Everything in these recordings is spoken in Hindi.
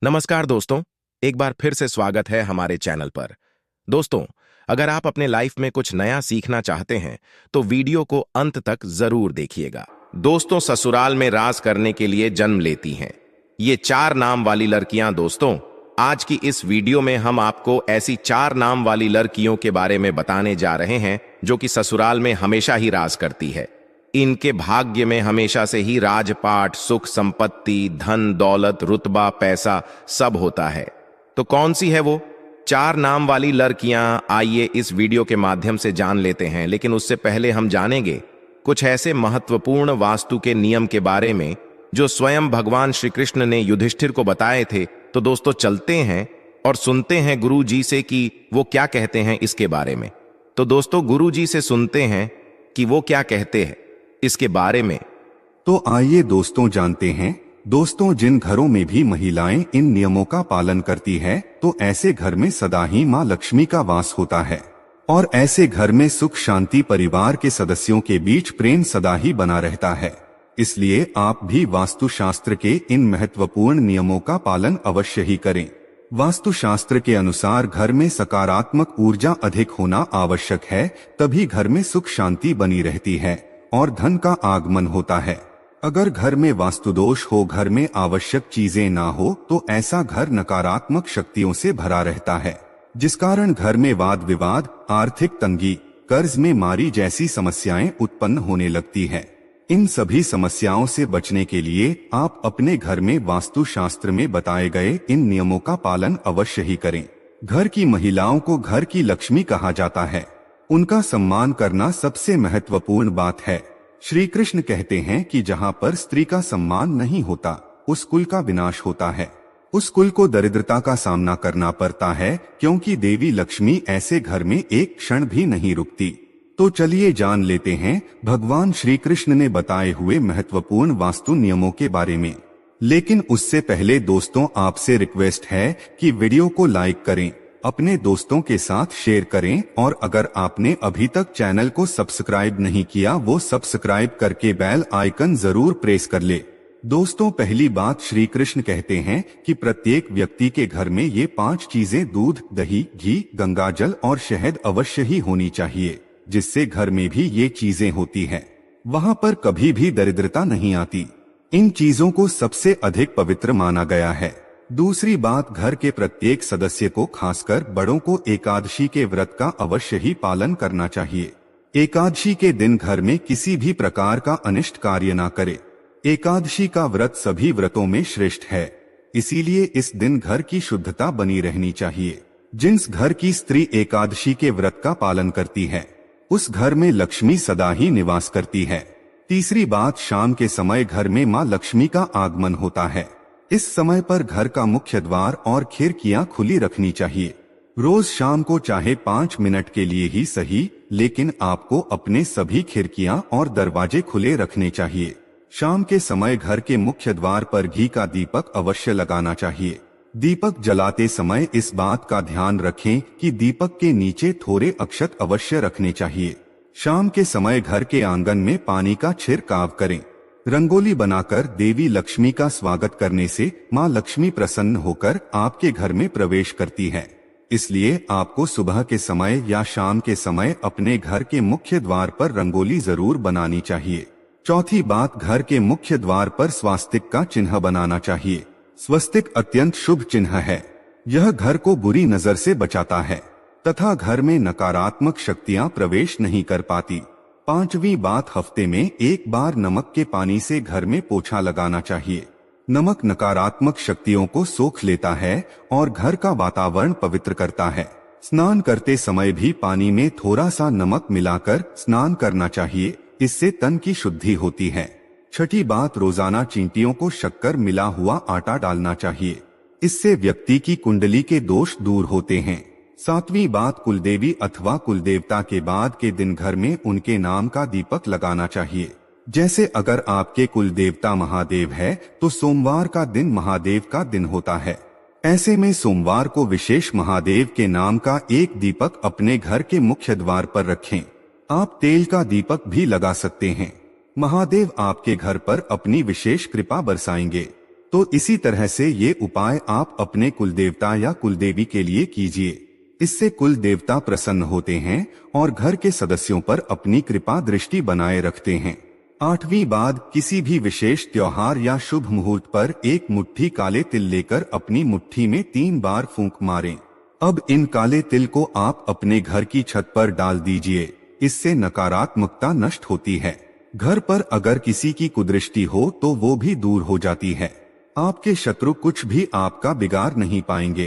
नमस्कार दोस्तों, एक बार फिर से स्वागत है हमारे चैनल पर। दोस्तों, अगर आप अपने लाइफ में कुछ नया सीखना चाहते हैं तो वीडियो को अंत तक जरूर देखिएगा। दोस्तों, ससुराल में राज करने के लिए जन्म लेती हैं ये 4 नाम वाली लड़कियां। दोस्तों, आज की इस वीडियो में हम आपको ऐसी 4 नाम वाली लड़कियों के बारे में बताने जा रहे हैं जो कि ससुराल में हमेशा ही राज करती है। इनके भाग्य में हमेशा से ही राजपाट, सुख संपत्ति, धन दौलत, रुतबा, पैसा सब होता है। तो कौन सी है वो 4 नाम वाली लड़कियां, आइए इस वीडियो के माध्यम से जान लेते हैं। लेकिन उससे पहले हम जानेंगे कुछ ऐसे महत्वपूर्ण वास्तु के नियम के बारे में जो स्वयं भगवान श्री कृष्ण ने युधिष्ठिर को बताए थे। तो दोस्तों, चलते हैं और सुनते हैं गुरु जी से कि वो क्या कहते हैं इसके बारे में। तो दोस्तों, गुरु जी से सुनते हैं कि वो क्या कहते हैं इसके बारे में। तो आइए दोस्तों जानते हैं। दोस्तों, जिन घरों में भी महिलाएं इन नियमों का पालन करती है तो ऐसे घर में सदा ही मां लक्ष्मी का वास होता है और ऐसे घर में सुख शांति, परिवार के सदस्यों के बीच प्रेम सदा ही बना रहता है। इसलिए आप भी वास्तुशास्त्र के इन महत्वपूर्ण नियमों का पालन अवश्य ही करें। वास्तुशास्त्र के अनुसार घर में सकारात्मक ऊर्जा अधिक होना आवश्यक है, तभी घर में सुख शांति बनी रहती है और धन का आगमन होता है। अगर घर में वास्तु दोष हो, घर में आवश्यक चीजें ना हो, तो ऐसा घर नकारात्मक शक्तियों से भरा रहता है, जिस कारण घर में वाद विवाद, आर्थिक तंगी, कर्ज में मारी जैसी समस्याएं उत्पन्न होने लगती है। इन सभी समस्याओं से बचने के लिए आप अपने घर में वास्तु शास्त्र में बताए गए इन नियमों का पालन अवश्य ही करें। घर की महिलाओं को घर की लक्ष्मी कहा जाता है। उनका सम्मान करना सबसे महत्वपूर्ण बात है। श्री कृष्ण कहते हैं कि जहाँ पर स्त्री का सम्मान नहीं होता, उस कुल का विनाश होता है। उस कुल को दरिद्रता का सामना करना पड़ता है, क्योंकि देवी लक्ष्मी ऐसे घर में एक क्षण भी नहीं रुकती। तो चलिए जान लेते हैं भगवान श्री कृष्ण ने बताए हुए महत्वपूर्ण वास्तु नियमों के बारे में। लेकिन उससे पहले दोस्तों, आपसे रिक्वेस्ट है कि वीडियो को लाइक करें, अपने दोस्तों के साथ शेयर करें और अगर आपने अभी तक चैनल को सब्सक्राइब नहीं किया वो सब्सक्राइब करके बेल आइकन जरूर प्रेस कर ले। दोस्तों, पहली बात, श्री कृष्ण कहते हैं कि प्रत्येक व्यक्ति के घर में ये 5 चीजें दूध, दही, घी, गंगाजल और शहद अवश्य ही होनी चाहिए। जिससे घर में भी ये चीजें होती हैं, वहाँ पर कभी भी दरिद्रता नहीं आती। इन चीजों को सबसे अधिक पवित्र माना गया है। दूसरी बात, घर के प्रत्येक सदस्य को, खासकर बड़ों को, एकादशी के व्रत का अवश्य ही पालन करना चाहिए। एकादशी के दिन घर में किसी भी प्रकार का अनिष्ट कार्य ना करे। एकादशी का व्रत सभी व्रतों में श्रेष्ठ है, इसीलिए इस दिन घर की शुद्धता बनी रहनी चाहिए। जिस घर की स्त्री एकादशी के व्रत का पालन करती है उस घर में लक्ष्मी सदा ही निवास करती है। तीसरी बात, शाम के समय घर में मां लक्ष्मी का आगमन होता है। इस समय पर घर का मुख्य द्वार और खिड़कियां खुली रखनी चाहिए। रोज शाम को चाहे 5 मिनट के लिए ही सही, लेकिन आपको अपने सभी खिड़कियां और दरवाजे खुले रखने चाहिए। शाम के समय घर के मुख्य द्वार पर घी का दीपक अवश्य लगाना चाहिए। दीपक जलाते समय इस बात का ध्यान रखें कि दीपक के नीचे थोड़े अक्षत अवश्य रखने चाहिए। शाम के समय घर के आंगन में पानी का छिड़काव करें। रंगोली बनाकर देवी लक्ष्मी का स्वागत करने से मां लक्ष्मी प्रसन्न होकर आपके घर में प्रवेश करती है। इसलिए आपको सुबह के समय या शाम के समय अपने घर के मुख्य द्वार पर रंगोली जरूर बनानी चाहिए। चौथी बात, घर के मुख्य द्वार पर स्वास्तिक का चिन्ह बनाना चाहिए। स्वस्तिक अत्यंत शुभ चिन्ह है। यह घर को बुरी नजर से बचाता है तथा घर में नकारात्मक शक्तियां प्रवेश नहीं कर पाती। पांचवी बात, हफ्ते में एक बार नमक के पानी से घर में पोछा लगाना चाहिए। नमक नकारात्मक शक्तियों को सोख लेता है और घर का वातावरण पवित्र करता है। स्नान करते समय भी पानी में थोड़ा सा नमक मिलाकर स्नान करना चाहिए, इससे तन की शुद्धि होती है। छठी बात, रोजाना चींटियों को शक्कर मिला हुआ आटा डालना चाहिए, इससे व्यक्ति की कुंडली के दोष दूर होते हैं। सातवीं बात, कुलदेवी अथवा कुलदेवता के बाद के दिन घर में उनके नाम का दीपक लगाना चाहिए। जैसे अगर आपके कुलदेवता महादेव है तो सोमवार का दिन महादेव का दिन होता है। ऐसे में सोमवार को विशेष महादेव के नाम का एक दीपक अपने घर के मुख्य द्वार पर रखें। आप तेल का दीपक भी लगा सकते हैं। महादेव आपके घर पर अपनी विशेष कृपा बरसाएंगे। तो इसी तरह से ये उपाय आप अपने कुलदेवता या कुलदेवी के लिए कीजिए। इससे कुल देवता प्रसन्न होते हैं और घर के सदस्यों पर अपनी कृपा दृष्टि बनाए रखते हैं। 8वीं बात, किसी भी विशेष त्योहार या शुभ मुहूर्त पर एक मुट्ठी काले तिल लेकर अपनी मुट्ठी में 3 बार फूंक मारें। अब इन काले तिल को आप अपने घर की छत पर डाल दीजिए। इससे नकारात्मकता नष्ट होती है। घर पर अगर किसी की कुदृष्टि हो तो वो भी दूर हो जाती है। आपके शत्रु कुछ भी आपका बिगाड़ नहीं पाएंगे।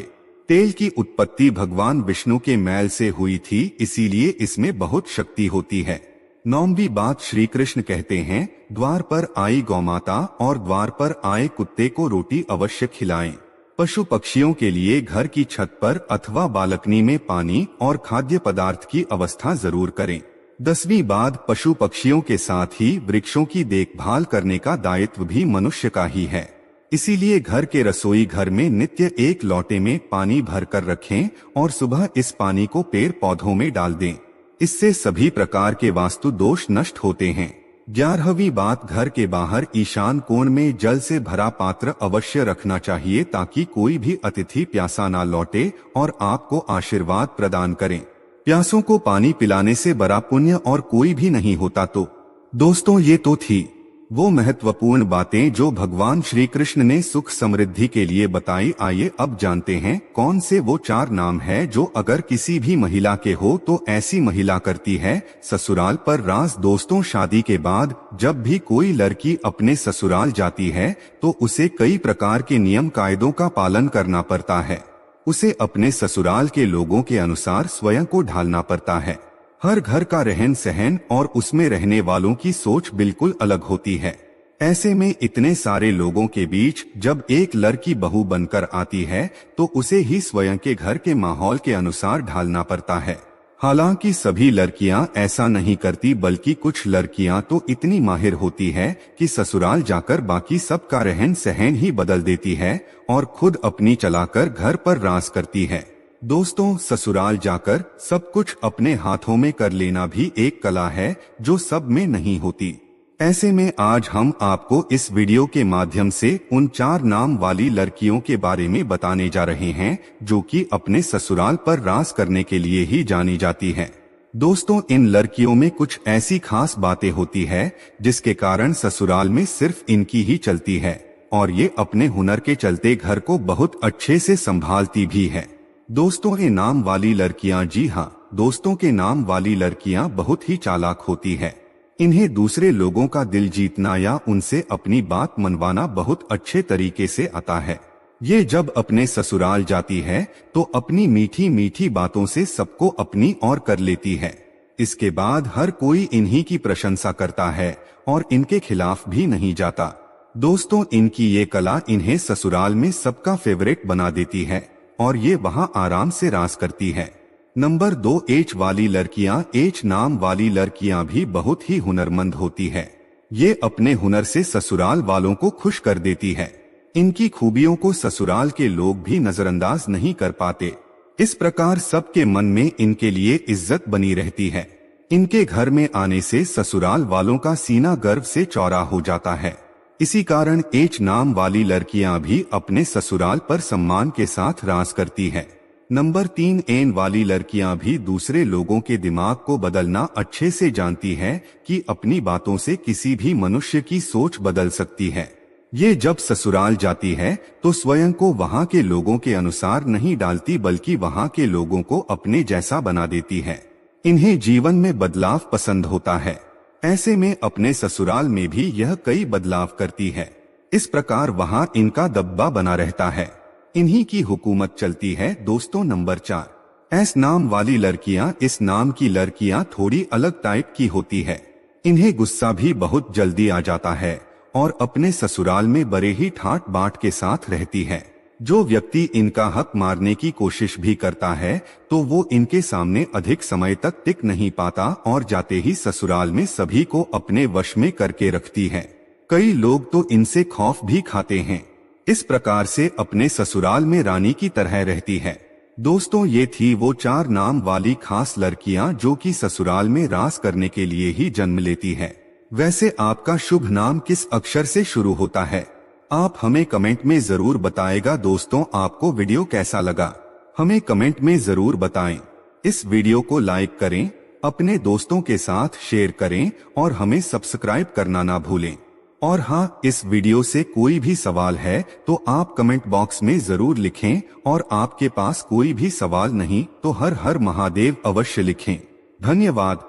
तेल की उत्पत्ति भगवान विष्णु के मैल से हुई थी, इसीलिए इसमें बहुत शक्ति होती है। 9वीं बात, श्री कृष्ण कहते हैं, द्वार पर आई गौमाता और द्वार पर आए कुत्ते को रोटी अवश्य खिलाएं। पशु पक्षियों के लिए घर की छत पर अथवा बालकनी में पानी और खाद्य पदार्थ की व्यवस्था जरूर करें। 10वीं बात, पशु पक्षियों के साथ ही वृक्षों की देखभाल करने का दायित्व भी मनुष्य का ही है। इसीलिए घर के रसोई घर में नित्य एक लोटे में पानी भरकर रखें और सुबह इस पानी को पेड़ पौधों में डाल दें। इससे सभी प्रकार के वास्तु दोष नष्ट होते हैं। 11वीं बात, घर के बाहर ईशान कोण में जल से भरा पात्र अवश्य रखना चाहिए ताकि कोई भी अतिथि प्यासा ना लौटे और आपको आशीर्वाद प्रदान करें। प्यासों को पानी पिलाने से बड़ा पुण्य और कोई भी नहीं होता। तो दोस्तों, ये तो थी वो महत्वपूर्ण बातें जो भगवान श्री कृष्ण ने सुख समृद्धि के लिए बताई। आइए अब जानते हैं कौन से वो 4 नाम है जो अगर किसी भी महिला के हो तो ऐसी महिला करती है ससुराल पर राज। दोस्तों, शादी के बाद जब भी कोई लड़की अपने ससुराल जाती है तो उसे कई प्रकार के नियम कायदों का पालन करना पड़ता है। उसे अपने ससुराल के लोगों के अनुसार स्वयं को ढालना पड़ता है। हर घर का रहन सहन और उसमें रहने वालों की सोच बिल्कुल अलग होती है। ऐसे में इतने सारे लोगों के बीच जब एक लड़की बहू बनकर आती है तो उसे ही स्वयं के घर के माहौल के अनुसार ढालना पड़ता है। हालांकि सभी लड़कियां ऐसा नहीं करती, बल्कि कुछ लड़कियां तो इतनी माहिर होती है कि ससुराल जाकर बाकी सबका रहन सहन ही बदल देती है और खुद अपनी चलाकर घर पर राज करती है। दोस्तों, ससुराल जाकर सब कुछ अपने हाथों में कर लेना भी एक कला है जो सब में नहीं होती। ऐसे में आज हम आपको इस वीडियो के माध्यम से उन 4 नाम वाली लड़कियों के बारे में बताने जा रहे हैं जो कि अपने ससुराल पर राज करने के लिए ही जानी जाती हैं। दोस्तों, इन लड़कियों में कुछ ऐसी खास बातें होती है जिसके कारण ससुराल में सिर्फ इनकी ही चलती है और ये अपने हुनर के चलते घर को बहुत अच्छे से संभालती भी है। दोस्तों, ये नाम वाली लड़कियां, जी हाँ दोस्तों, के नाम वाली लड़कियां बहुत ही चालाक होती है। इन्हें दूसरे लोगों का दिल जीतना या उनसे अपनी बात मनवाना बहुत अच्छे तरीके से आता है। ये जब अपने ससुराल जाती है तो अपनी मीठी मीठी बातों से सबको अपनी ओर कर लेती है। इसके बाद हर कोई इन्हीं की प्रशंसा करता है और इनके खिलाफ भी नहीं जाता। दोस्तों, इनकी ये कला इन्हें ससुराल में सबका फेवरेट बना देती है और ये वहाँ आराम से राज करती है। नंबर 2, एच वाली लड़कियां। एच नाम वाली लड़कियां भी बहुत ही हुनरमंद होती है। ये अपने हुनर से ससुराल वालों को खुश कर देती है। इनकी खूबियों को ससुराल के लोग भी नजरअंदाज नहीं कर पाते। इस प्रकार सबके मन में इनके लिए इज्जत बनी रहती है। इनके घर में आने से ससुराल वालों का सीना गर्व से चौड़ा हो जाता है। इसी कारण एच नाम वाली लड़कियां भी अपने ससुराल पर सम्मान के साथ राज करती है। नंबर 3, एन वाली लड़कियां भी दूसरे लोगों के दिमाग को बदलना अच्छे से जानती है कि अपनी बातों से किसी भी मनुष्य की सोच बदल सकती है। ये जब ससुराल जाती है तो स्वयं को वहां के लोगों के अनुसार नहीं डालती, बल्कि वहां के लोगों को अपने जैसा बना देती है। इन्हें जीवन में बदलाव पसंद होता है। ऐसे में अपने ससुराल में भी यह कई बदलाव करती है। इस प्रकार वहां इनका दबदबा बना रहता है। इन्हीं की हुकूमत चलती है। दोस्तों, नंबर 4, एस नाम वाली लड़कियां। इस नाम की लड़कियां थोड़ी अलग टाइप की होती है। इन्हें गुस्सा भी बहुत जल्दी आ जाता है और अपने ससुराल में बड़े ही ठाट बाट के साथ रहती है। जो व्यक्ति इनका हक मारने की कोशिश भी करता है तो वो इनके सामने अधिक समय तक टिक नहीं पाता और जाते ही ससुराल में सभी को अपने वश में करके रखती है। कई लोग तो इनसे खौफ भी खाते हैं। इस प्रकार से अपने ससुराल में रानी की तरह रहती है। दोस्तों, ये थी वो 4 नाम वाली खास लड़कियां जो कि ससुराल में राज करने के लिए ही जन्म लेती है। वैसे आपका शुभ नाम किस अक्षर से शुरू होता है? आप हमें कमेंट में जरूर बताएगा। दोस्तों, आपको वीडियो कैसा लगा हमें कमेंट में जरूर बताएं। इस वीडियो को लाइक करें, अपने दोस्तों के साथ शेयर करें और हमें सब्सक्राइब करना ना भूलें। और हाँ, इस वीडियो से कोई भी सवाल है तो आप कमेंट बॉक्स में जरूर लिखें, और आपके पास कोई भी सवाल नहीं तो हर हर महादेव अवश्य लिखें। धन्यवाद।